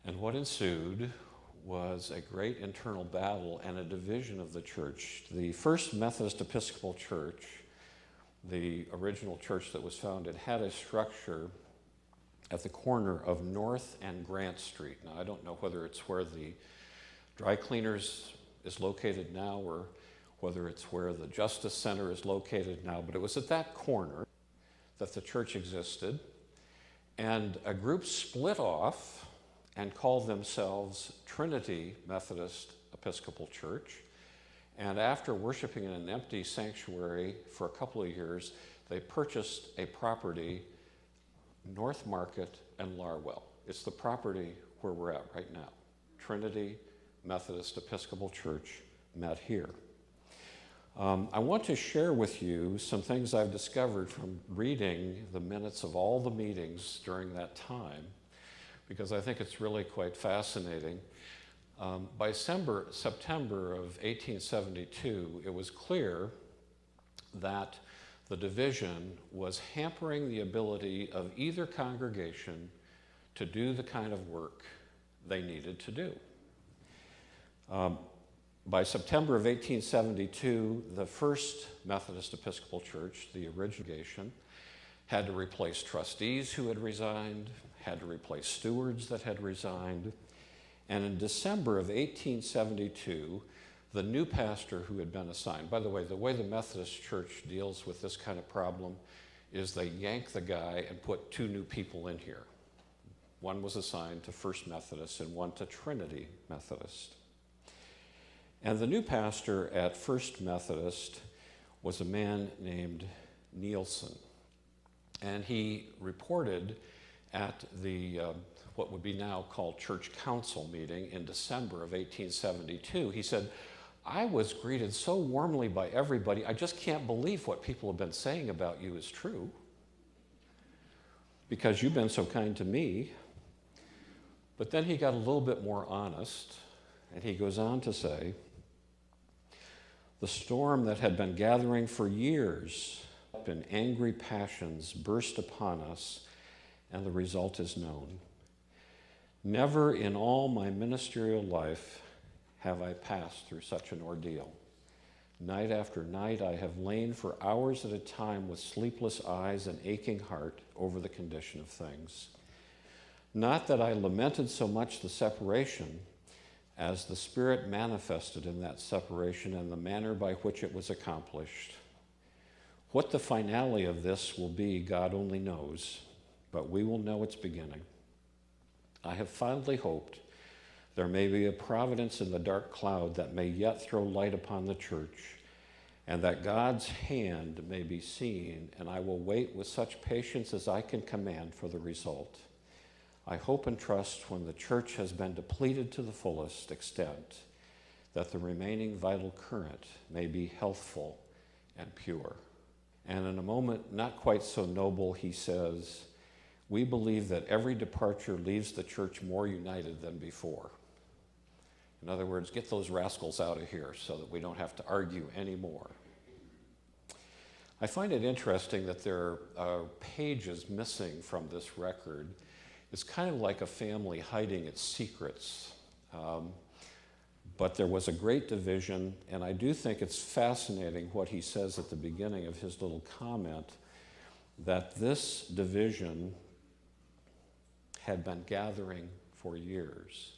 And what ensued was a great internal battle and a division of the church. The First Methodist Episcopal Church, the original church that was founded, had a structure at the corner of North and Grant Street. Now, I don't know whether it's where the dry cleaners is located now or whether it's where the Justice Center is located now, but it was at that corner that the church existed. And a group split off and called themselves Trinity Methodist Episcopal Church. And after worshiping in an empty sanctuary for a couple of years, they purchased a property, North Market and Larwell. It's the property where we're at right now. Trinity Methodist Episcopal Church met here. I want to share with you some things I've discovered from reading the minutes of all the meetings during that time, because I think it's really quite fascinating. By September of 1872, it was clear that the division was hampering the ability of either congregation to do the kind of work they needed to do. By September of 1872, the First Methodist Episcopal Church, the origination, had to replace trustees who had resigned, had to replace stewards that had resigned, and in December of 1872, the new pastor who had been assigned, by the way the Methodist Church deals with this kind of problem is they yank the guy and put two new people in here. One was assigned to First Methodist and one to Trinity Methodist. And the new pastor at First Methodist was a man named Nielsen. And he reported at the what would be now called church council meeting in December of 1872. He said, "I was greeted so warmly by everybody, I just can't believe what people have been saying about you is true, because you've been so kind to me." But then he got a little bit more honest, and he goes on to say, "The storm that had been gathering for years in angry passions burst upon us, and the result is known. Never in all my ministerial life have I passed through such an ordeal. Night after night I have lain for hours at a time with sleepless eyes and aching heart over the condition of things. Not that I lamented so much the separation as the Spirit manifested in that separation and the manner by which it was accomplished. What the finale of this will be, God only knows, but we will know its beginning. I have fondly hoped there may be a providence in the dark cloud that may yet throw light upon the church, and that God's hand may be seen, and I will wait with such patience as I can command for the result. I hope and trust when the church has been depleted to the fullest extent, that the remaining vital current may be healthful and pure." And in a moment not quite so noble, he says, "We believe that every departure leaves the church more united than before." In other words, get those rascals out of here so that we don't have to argue anymore. I find it interesting that there are pages missing from this record. It's kind of like a family hiding its secrets. But there was a great division, and I do think it's fascinating what he says at the beginning of his little comment, that this division had been gathering for years.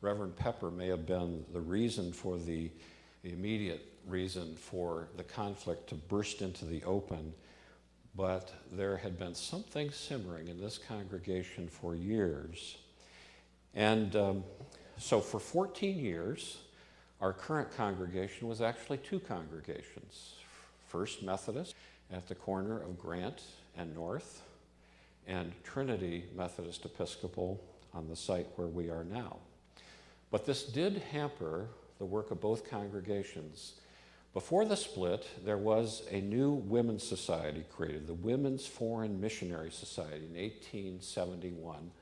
Reverend Pepper may have been the reason for the immediate reason for the conflict to burst into the open, but there had been something simmering in this congregation for years. And so for 14 years, our current congregation was actually two congregations. First Methodist at the corner of Grant and North, and Trinity Methodist Episcopal on the site where we are now. But this did hamper the work of both congregations. Before the split, there was a new women's society created, the Women's Foreign Missionary Society in 1871.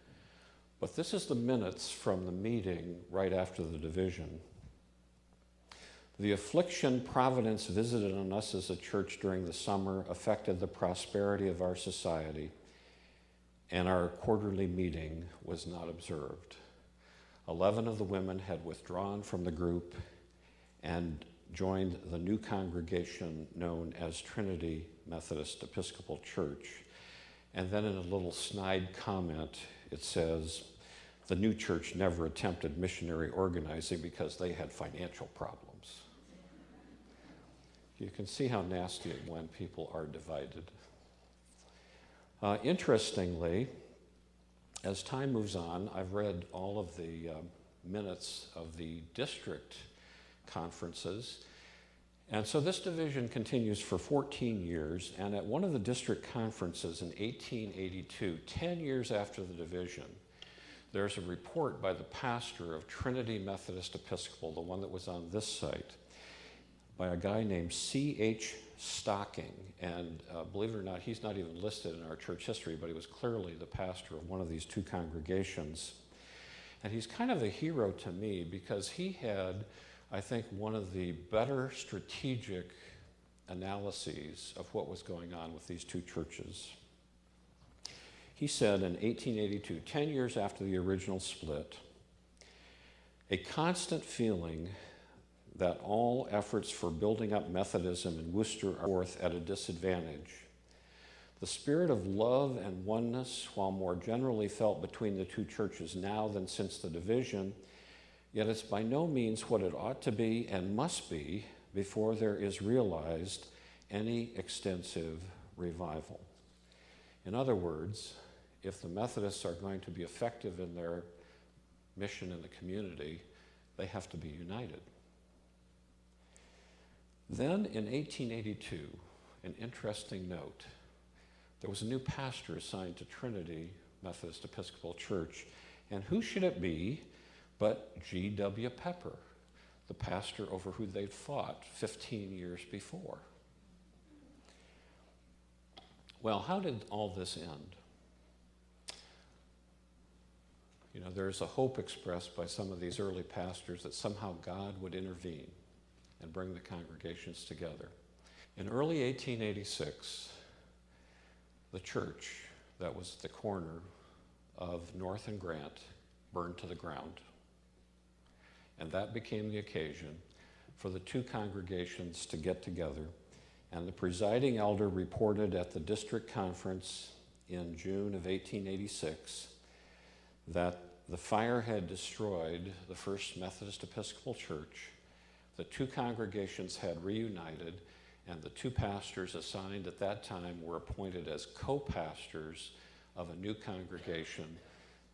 But this is the minutes from the meeting right after the division. "The affliction Providence visited on us as a church during the summer affected the prosperity of our society, and our quarterly meeting was not observed." 11 of the women had withdrawn from the group and joined the new congregation known as Trinity Methodist Episcopal Church. And then in a little snide comment, it says, the new church never attempted missionary organizing because they had financial problems. You can see how nasty it when people are divided. Interestingly, as time moves on, I've read all of the minutes of the district conferences. And so this division continues for 14 years. And at one of the district conferences in 1882, 10 years after the division, there's a report by the pastor of Trinity Methodist Episcopal, the one that was on this site, by a guy named C.H. Stocking. And believe it or not, he's not even listed in our church history, but he was clearly the pastor of one of these two congregations. And he's kind of a hero to me because he had, I think, one of the better strategic analyses of what was going on with these two churches. He said in 1882, 10 years after the original split, a constant feeling that all efforts for building up Methodism in Worcester are forth at a disadvantage. The spirit of love and oneness, while more generally felt between the two churches now than since the division, yet it's by no means what it ought to be and must be before there is realized any extensive revival. In other words, if the Methodists are going to be effective in their mission in the community, they have to be united. Then in 1882, an interesting note, there was a new pastor assigned to Trinity Methodist Episcopal Church, and who should it be but G.W. Pepper, the pastor over who they'd fought 15 years before. Well, how did all this end? You know, there's a hope expressed by some of these early pastors that somehow God would intervene and bring the congregations together. In early 1886, the church that was at the corner of North and Grant burned to the ground. And that became the occasion for the two congregations to get together. And the presiding elder reported at the district conference in June of 1886 that the fire had destroyed the First Methodist Episcopal Church. The two congregations had reunited, and the two pastors assigned at that time were appointed as co-pastors of a new congregation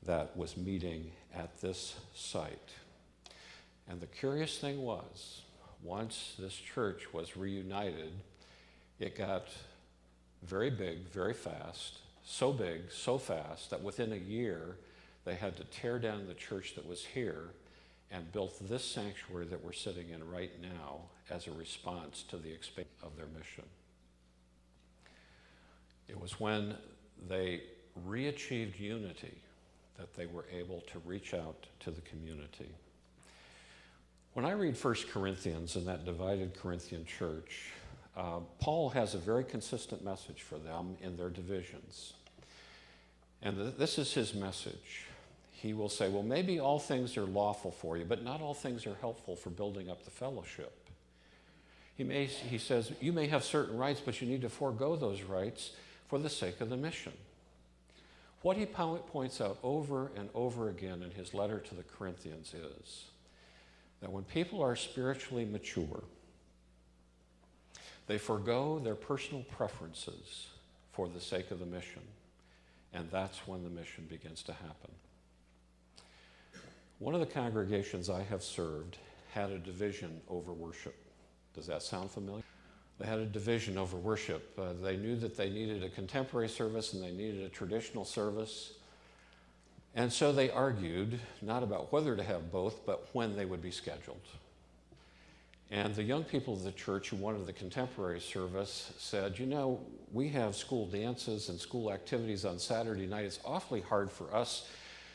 that was meeting at this site. And the curious thing was, once this church was reunited, it got very big, very fast, so big, so fast, that within a year, they had to tear down the church that was here and built this sanctuary that we're sitting in right now as a response to the expansion of their mission. It was when they re-achieved unity that they were able to reach out to the community. When I read 1 Corinthians in that divided Corinthian church, Paul has a very consistent message for them in their divisions. And this is his message. He will say, well, maybe all things are lawful for you, but not all things are helpful for building up the fellowship. He says, you may have certain rights, but you need to forego those rights for the sake of the mission. What he points out over and over again in his letter to the Corinthians is that when people are spiritually mature, they forego their personal preferences for the sake of the mission, and that's when the mission begins to happen. One of the congregations I have served had a division over worship. Does that sound familiar? They had a division over worship. They knew that they needed a contemporary service and they needed a traditional service. And so they argued, not about whether to have both, but when they would be scheduled. And the young people of the church who wanted the contemporary service said, you know, we have school dances and school activities on Saturday night. It's awfully hard for us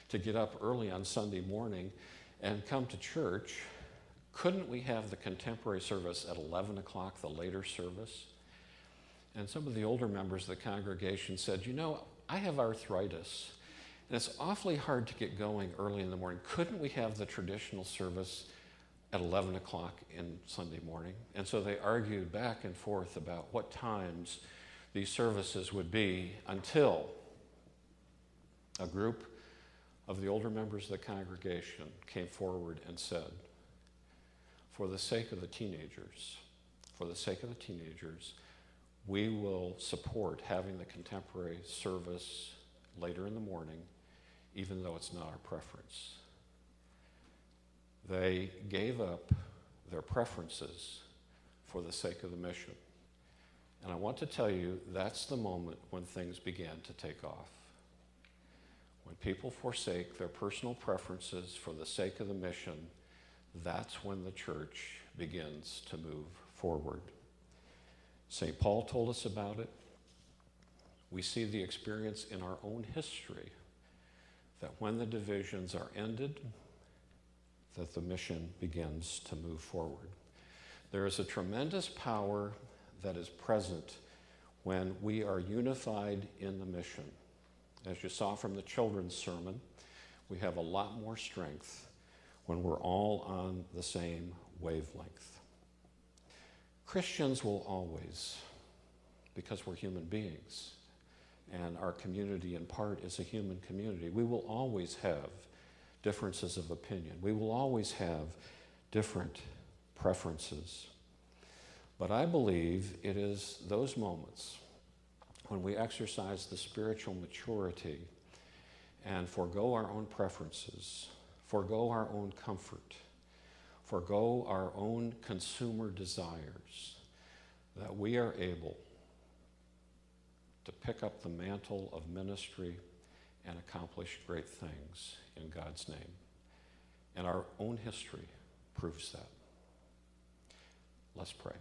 to get up early on Sunday morning and come to church. Couldn't we have the contemporary service at 11 o'clock, the later service? And some of the older members of the congregation said, you know, I have arthritis, And it's awfully hard to get going early in the morning. Couldn't we have the traditional service at 11 o'clock in Sunday morning? And so they argued back and forth about what times these services would be until a group of the older members of the congregation came forward and said, for the sake of the teenagers, we will support having the contemporary service later in the morning, even though it's not our preference. They gave up their preferences for the sake of the mission. And I want to tell you, that's the moment when things began to take off. When people forsake their personal preferences for the sake of the mission, that's when the church begins to move forward. St. Paul told us about it. We see the experience in our own history that when the divisions are ended, that the mission begins to move forward. There is a tremendous power that is present when we are unified in the mission. As you saw from the children's sermon, we have a lot more strength when we're all on the same wavelength. Christians will always, because we're human beings, and our community in part is a human community, we will always have differences of opinion. We will always have different preferences. But I believe it is those moments when we exercise the spiritual maturity and forego our own preferences, forego our own comfort, forego our own consumer desires, that we are able to pick up the mantle of ministry and accomplish great things in God's name. And our own history proves that. Let's pray.